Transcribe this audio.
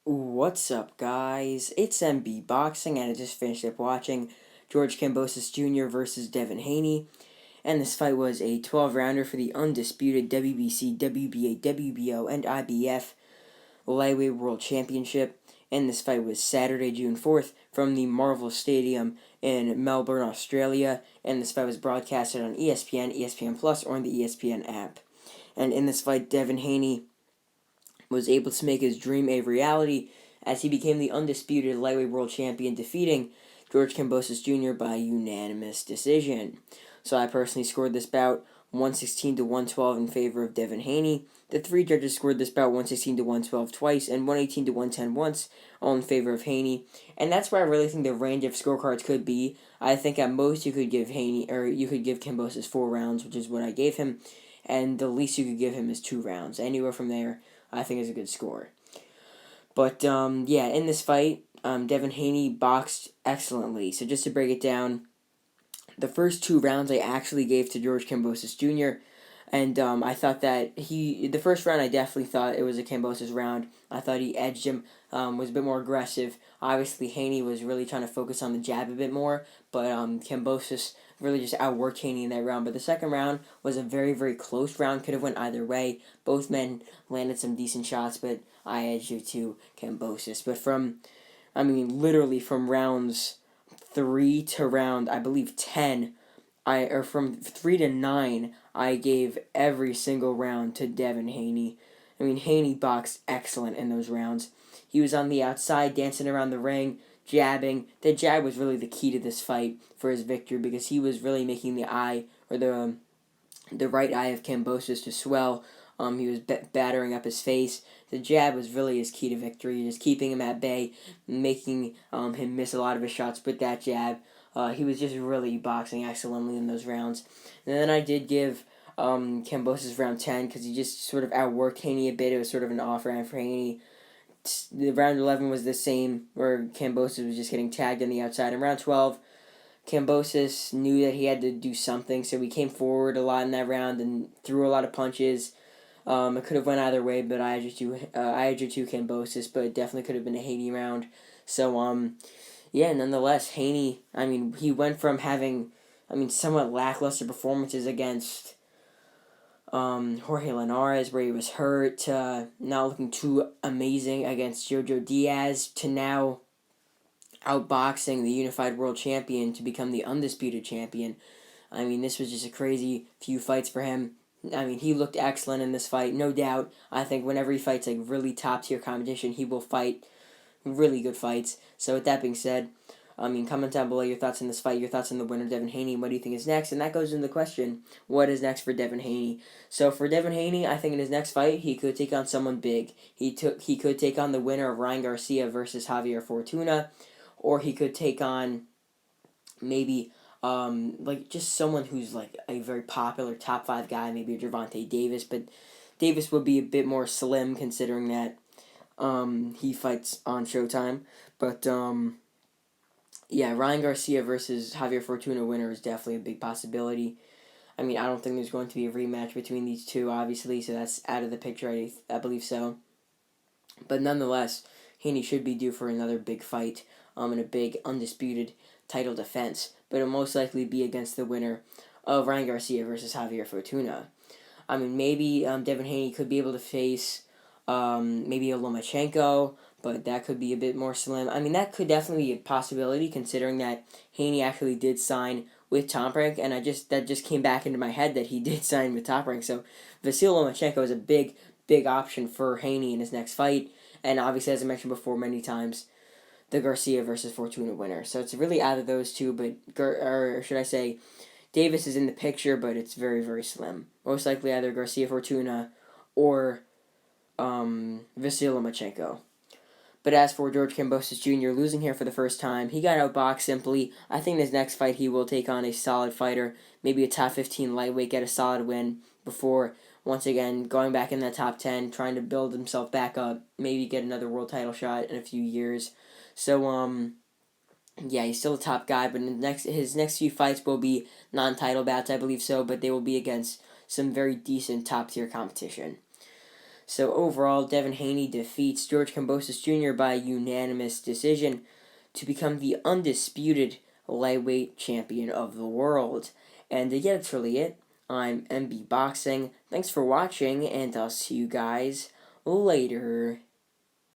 What's up, guys? It's MB Boxing, and I just finished up watching George Kambosos Jr. versus Devin Haney, and this fight was a 12-rounder for the undisputed WBC, WBA, WBO, and IBF Lightweight World Championship. And this fight was Saturday, June 4th, from the Marvel Stadium in Melbourne, Australia, and this fight was broadcasted on ESPN, ESPN Plus, or on the ESPN app. And in this fight, Devin Haney was able to make his dream a reality as he became the undisputed lightweight world champion, defeating George Kambosos Jr. by unanimous decision. So I personally scored this bout 116 to 112 in favor of Devin Haney. The three judges scored this bout 116 to 112 twice and 118 to 110 once, all in favor of Haney. And that's where I really think the range of scorecards could be. I think at most you could give Kambosos 4 rounds, which is what I gave him, and the least you could give him is 2 rounds. Anywhere from there, I think is a good score. But, yeah, in this fight, Devin Haney boxed excellently. So just to break it down, the first 2 rounds I actually gave to George Kambosos Jr., and I thought that the first round I definitely thought it was a Kambosos round. I thought he edged him, was a bit more aggressive. Obviously, Haney was really trying to focus on the jab a bit more, but Kambosos really just outworked Haney in that round. But the second round was a very, very close round. Could have went either way. Both men landed some decent shots, but I edged it to Kambosos. But literally from rounds 3 to round, I believe, 10, from 3 to 9, I gave every single round to Devin Haney. Haney boxed excellent in those rounds. He was on the outside, dancing around the ring, jabbing. The jab was really the key to this fight for his victory because he was really making the eye, or the right eye of Kambosos to swell. He was battering up his face. The jab was really his key to victory, just keeping him at bay, making him miss a lot of his shots with that jab. He was just really boxing excellently in those rounds. And then I did give Kambosos round 10 because he just sort of outworked Haney a bit. It was sort of an off round for Haney. The round 11 was the same, where Kambosos was just getting tagged on the outside. In round 12, Kambosos knew that he had to do something, so he came forward a lot in that round and threw a lot of punches. It could have went either way, but I edged to Kambosos, but it definitely could have been a Haney round. So, yeah, nonetheless, Haney, he went from having, somewhat lackluster performances against Jorge Linares, where he was hurt, to not looking too amazing against Jojo Diaz, to now outboxing the unified world champion to become the undisputed champion. This was just a crazy few fights for him. He looked excellent in this fight, no doubt. I think whenever he fights like really top tier competition, he will fight really good fights. So with that being said, comment down below your thoughts on this fight, your thoughts on the winner, Devin Haney, and what do you think is next? And that goes into the question, what is next for Devin Haney? So for Devin Haney, I think in his next fight, he could take on someone big. He could take on the winner of Ryan Garcia versus Javier Fortuna, or he could take on maybe just someone who's like a very popular top 5 guy, maybe a Gervonta Davis, but Davis would be a bit more slim considering that he fights on Showtime. But yeah, Ryan Garcia versus Javier Fortuna winner is definitely a big possibility. I don't think there's going to be a rematch between these two, obviously, so that's out of the picture, I believe so. But nonetheless, Haney should be due for another big fight in a big undisputed title defense, but it'll most likely be against the winner of Ryan Garcia versus Javier Fortuna. Maybe Devin Haney could be able to face maybe a Lomachenko, but that could be a bit more slim. That could definitely be a possibility considering that Haney actually did sign with Top Rank, and that just came back into my head that he did sign with Top Rank. So Vasyl Lomachenko is a big option for Haney in his next fight, and obviously, as I mentioned before many times, the Garcia versus Fortuna winner. So it's really either those two, or should I say, Davis is in the picture, but it's very, very slim. Most likely either Garcia Fortuna or Vasyl Lomachenko. But as for George Kambosos Jr. losing here for the first time, he got outboxed simply. I think in his next fight he will take on a solid fighter, maybe a top 15 lightweight, get a solid win before once again going back in that top 10, trying to build himself back up, maybe get another world title shot in a few years. So, yeah, he's still a top guy, but his next few fights will be non-title bouts, I believe so, but they will be against some very decent top-tier competition. So overall, Devin Haney defeats George Kambosos Jr. by unanimous decision to become the undisputed lightweight champion of the world. And yeah, that's really it. I'm MB Boxing. Thanks for watching, and I'll see you guys later.